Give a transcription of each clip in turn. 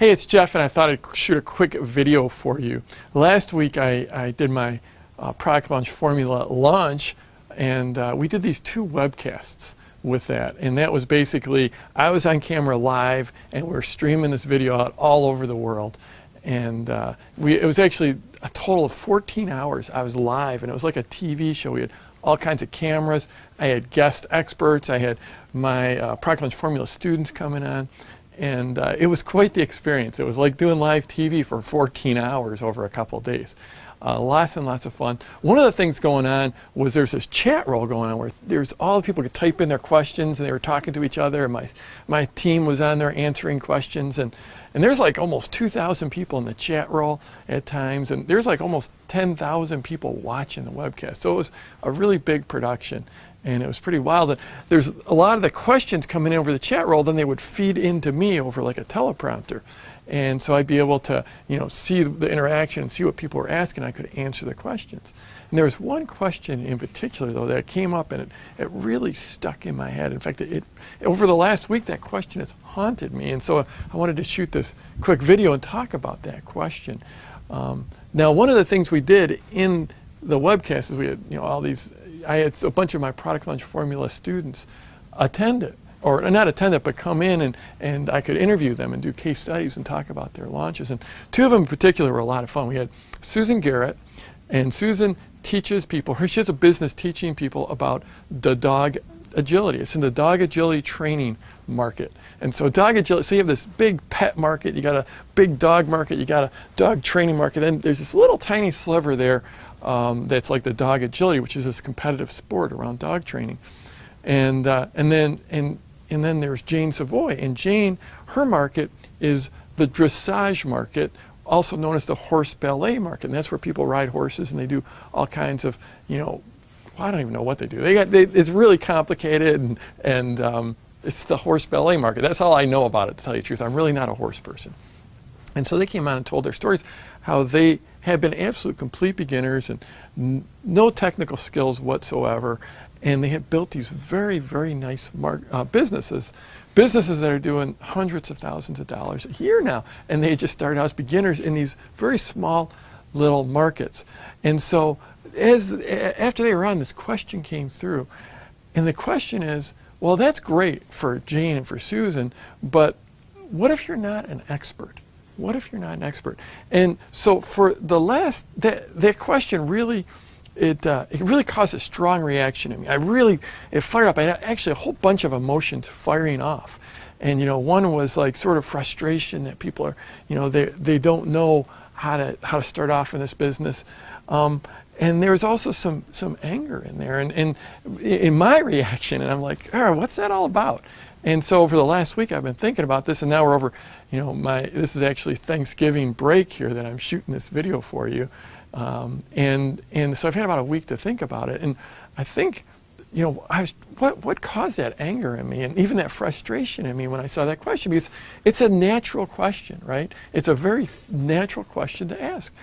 Hey, it's Jeff, and I thought I'd shoot a quick video for you. Last week I did my product launch formula launch, and we did these 2 webcasts with that. And that was basically, I was on camera live, and we were streaming this video out all over the world. And it was actually a total of 14 hours I was live, and it was like a TV show. We had all kinds of cameras. I had guest experts. I had my product launch formula students coming on. And it was quite the experience. It was like doing live TV for 14 hours over a couple of days. Lots and lots of fun. One of the things going on was there's this chat roll going on where there's all the people could type in their questions, and they were talking to each other, and my team was on there answering questions. And there's like almost 2,000 people in the chat roll at times, and there's like almost 10,000 people watching the webcast. So it was a really big production. And it was pretty wild. And there's a lot of the questions coming in over the chat roll, then they would feed into me over like a teleprompter. And so I'd be able to, see the interaction and see what people were asking. I could answer the questions. And there was one question in particular, though, that came up, and it really stuck in my head. In fact, over the last week, that question has haunted me. And so I wanted to shoot this quick video and talk about that question. Now, one of the things we did in the webcast is we had, I had a bunch of my product launch formula students attend it, or not attend it, but come in and I could interview them and do case studies and talk about their launches. And 2 of them in particular were a lot of fun. We had Susan Garrett, and Susan teaches people, she has a business teaching people about the dog agility. It's in the dog agility training market. And so dog agility, so you have this big pet market, you got a big dog market, you got a dog training market, then there's this little tiny sliver there that's like the dog agility, which is this competitive sport around dog training. And then there's Jane Savoy, and Jane, her market is the dressage market, also known as the horse ballet market. And that's where people ride horses, and they do all kinds of, I don't even know what they do. It's really complicated, and it's the horse ballet market. That's all I know about it, to tell you the truth. I'm really not a horse person. And so they came on and told their stories, how they had been absolute complete beginners and no technical skills whatsoever. And they had built these very, very nice businesses that are doing hundreds of thousands of dollars a year now. And they just started out as beginners in these very small little markets. And so after they were on, this question came through. And the question is, well, that's great for Jane and for Susan, but what if you're not an expert? What if you're not an expert? And so for the last, that question really, it really caused a strong reaction in me. It fired up. I had actually a whole bunch of emotions firing off. And, one was like sort of frustration that people are, they don't know how to start off in this business. And there's also some anger in there. And in my reaction, and I'm like, what's that all about? And so over the last week, I've been thinking about this, and now we're over, this is actually Thanksgiving break here that I'm shooting this video for you. And so I've had about a week to think about it. And I think, what caused that anger in me and even that frustration in me when I saw that question? Because it's a natural question, right? It's a very natural question to ask.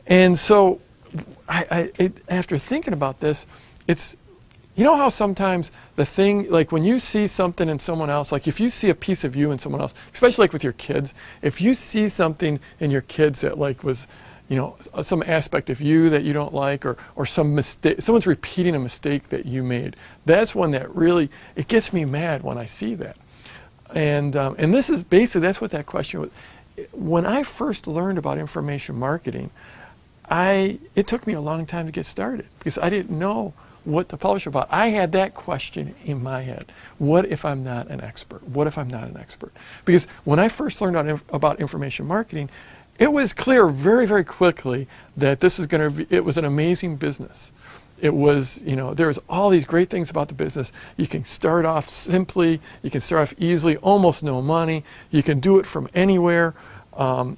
And so after thinking about this, it's, how sometimes the thing, like when you see something in someone else, like if you see a piece of you in someone else, especially like with your kids, if you see something in your kids that like was, some aspect of you that you don't like, or some mistake, someone's repeating a mistake that you made, that's one that really, it gets me mad when I see that. And this is basically, that's what that question was. When I first learned about information marketing, it took me a long time to get started because I didn't know what to publish about. I had that question in my head. What if I'm not an expert? What if I'm not an expert? Because when I first learned about information marketing, it was clear very, very quickly that this is going to be, it was an amazing business. It was, there was all these great things about the business. You can start off simply, you can start off easily, almost no money. You can do it from anywhere.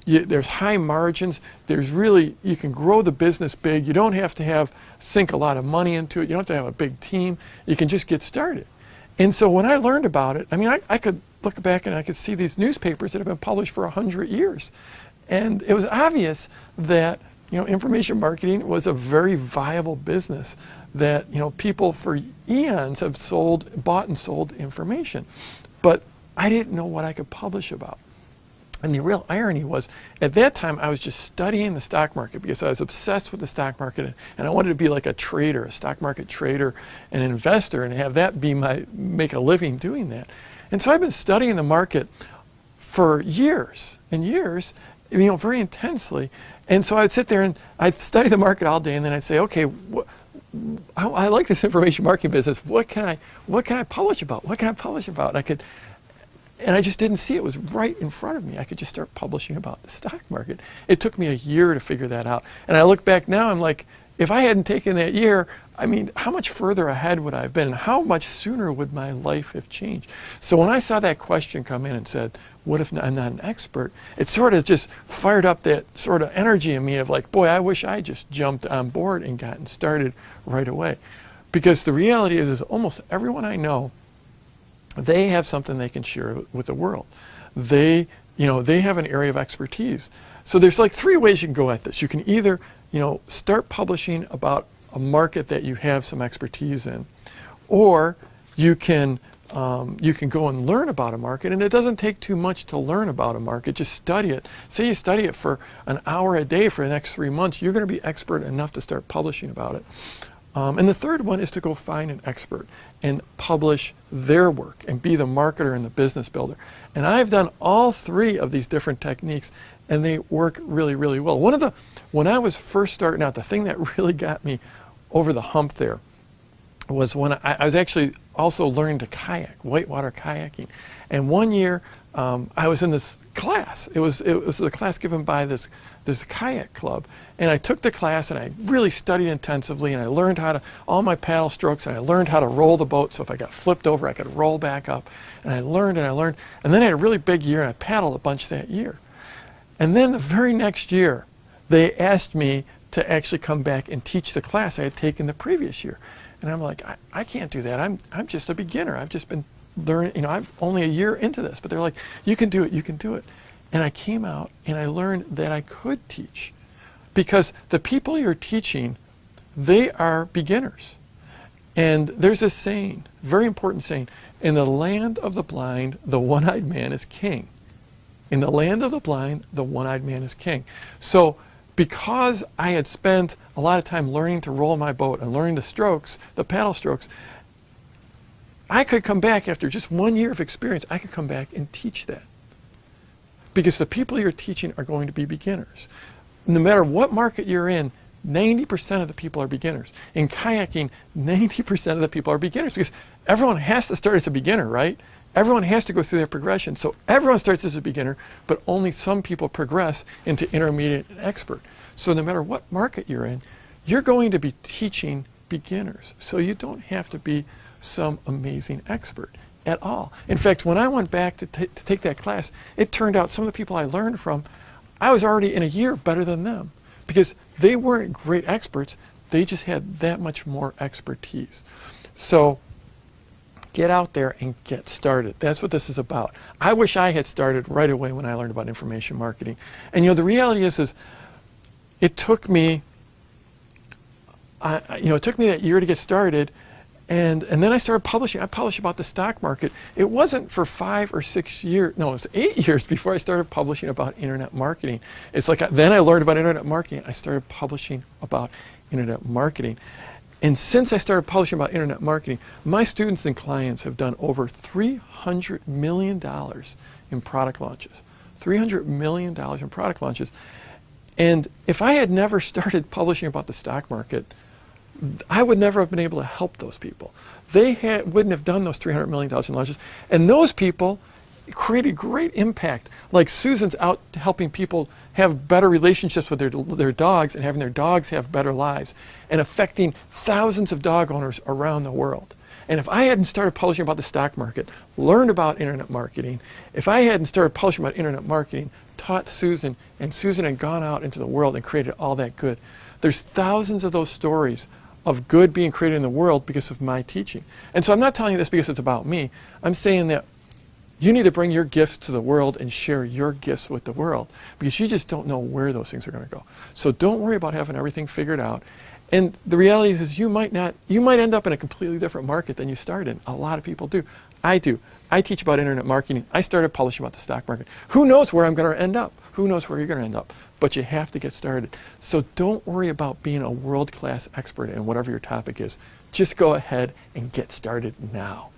There's high margins. You can grow the business big. You don't have to sink a lot of money into it. You don't have to have a big team. You can just get started. And so when I learned about it, I could look back and I could see these newspapers that have been published for 100 years. And it was obvious that, information marketing was a very viable business that, people for eons have bought and sold information. But I didn't know what I could publish about. And the real irony was, at that time, I was just studying the stock market because I was obsessed with the stock market, and I wanted to be like a trader, a stock market trader, an investor, and have that be make a living doing that. And so I've been studying the market for years and years, very intensely. And so I'd sit there and I'd study the market all day, and then I'd say, okay, I like this information marketing business. What can I publish about? What can I publish about? And I just didn't see it. It was right in front of me. I could just start publishing about the stock market. It took me a year to figure that out. And I look back now, I'm like, if I hadn't taken that year, how much further ahead would I have been? And how much sooner would my life have changed? So when I saw that question come in and said, what if I'm not an expert? It sort of just fired up that sort of energy in me of like, boy, I wish I just jumped on board and gotten started right away. Because the reality is almost everyone I know, they have something they can share with the world. They have an area of expertise. So there's like three ways you can go at this. You can either, start publishing about a market that you have some expertise in, or you can go and learn about a market, and it doesn't take too much to learn about a market. Just study it. Say you study it for an hour a day for the next 3 months, you're going to be expert enough to start publishing about it. And the third one is to go find an expert and publish their work and be the marketer and the business builder. And I've done all three of these different techniques, and they work really, really well. When I was first starting out, the thing that really got me over the hump there was when I was actually also learning to kayak, whitewater kayaking. And one year I was in this class. It was a class given by this kayak club. And I took the class and I really studied intensively, and I learned all my paddle strokes, and I learned how to roll the boat, so if I got flipped over I could roll back up. And I learned, and then I had a really big year, and I paddled a bunch that year. And then the very next year they asked me to actually come back and teach the class I had taken the previous year. And I'm like, I can't do that. I'm just a beginner. I've just been learning, I'm only a year into this. But they're like, you can do it, you can do it. And I came out and I learned that I could teach. Because the people you're teaching, they are beginners. And there's this saying, very important saying, in the land of the blind, the one-eyed man is king. In the land of the blind, the one-eyed man is king. So because I had spent a lot of time learning to roll my boat and learning the strokes, the paddle strokes, I could come back after just 1 year of experience, I could come back and teach that. Because the people you're teaching are going to be beginners. No matter what market you're in, 90% of the people are beginners. In kayaking, 90% of the people are beginners, because everyone has to start as a beginner, right? Everyone has to go through that progression. So everyone starts as a beginner, but only some people progress into intermediate and expert. So no matter what market you're in, you're going to be teaching beginners. So you don't have to be some amazing expert at all. In fact, when I went back to take that class, it turned out some of the people I learned from, I was already in a year better than them, because they weren't great experts. They just had that much more expertise. So get out there and get started. That's what this is about. I wish I had started right away when I learned about information marketing. And the reality is it took me, it took me that year to get started, and then I started publishing. I published about the stock market. It wasn't for 5 or 6 years, no, it was 8 years before I started publishing about internet marketing. It's like then I learned about internet marketing. I started publishing about internet marketing. And since I started publishing about internet marketing, my students and clients have done over $300 million in product launches. $300 million in product launches. And if I had never started publishing about the stock market, I would never have been able to help those people. They wouldn't have done those $300 million in launches. And those people created great impact. Like Susan's out helping people have better relationships with their dogs and having their dogs have better lives and affecting thousands of dog owners around the world. And if I hadn't started publishing about the stock market, learned about internet marketing, if I hadn't started publishing about internet marketing, taught Susan, and Susan had gone out into the world and created all that good, there's thousands of those stories of good being created in the world because of my teaching. And so I'm not telling you this because it's about me. I'm saying that you need to bring your gifts to the world and share your gifts with the world, because you just don't know where those things are going to go. So don't worry about having everything figured out. And the reality is you might end up in a completely different market than you started in. A lot of people do. I do. I teach about internet marketing. I started publishing about the stock market. Who knows where I'm going to end up? Who knows where you're going to end up? But you have to get started. So don't worry about being a world-class expert in whatever your topic is. Just go ahead and get started now.